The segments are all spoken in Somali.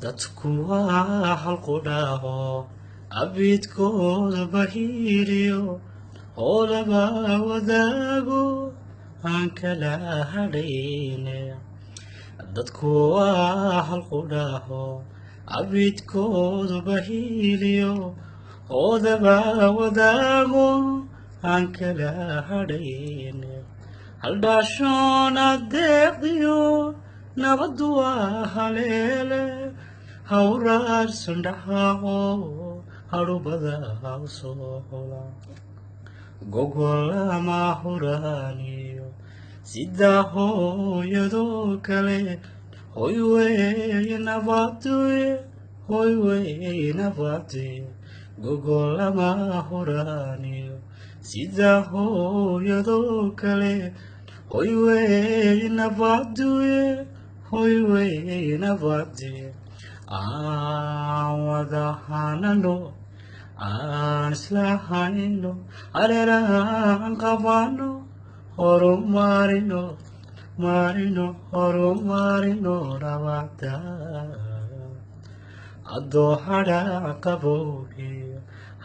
dadku waa halqudhaaho abidkooda bahiiriyo oo laba wadaago aan kala hadhayne dadku waa halqudhaaho abidkooda bahiiriyo oo laba wadaago aan kala hadhayne haldhaashoon adeeqdiyo nabaddu waa haleele hawraarsan dhaxaaqo hadhubada usoo hola gogolama huraaniyo sidaa hooyadoo kale hoy weeye nabaduye hoy weeye nabaduye gogolama huraaniyo sidaa hooyadoo kale hoy weeye nabaduye hoy weeye nabaduye aan wada hanano aan isla hayno hareeraan qabano horumarino horumarino nabada adoo hadha qabowgiyo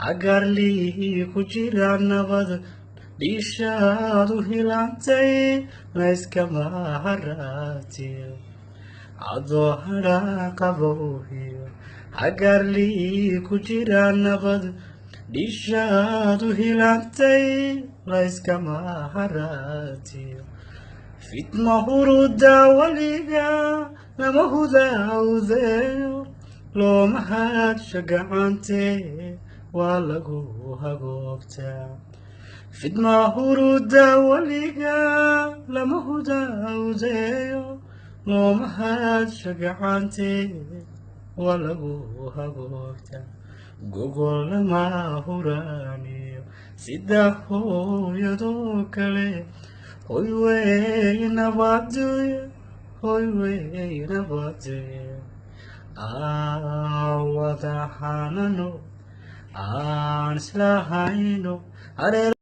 hagarlii ku jira nabad dhiishaadu hilantay layskama haraatiyo adoo hadha qabowgiyo hagarlii ku jira nabad dhiishaadu hilantay layskama haraatiyo fitma huruda weliga lama hudawdeeyo looma hadsha gacantee waa lagu hagoogtaa fitma huruda weliga lama hudawdeeyo looma hadsha gacantee waa lagu hagoogtaa gogolama huraaniyo sidaa hooyadoo kale hoy weeye nabaduye hoy weeye nabaduye aan wada hanano aan isla hayno hareer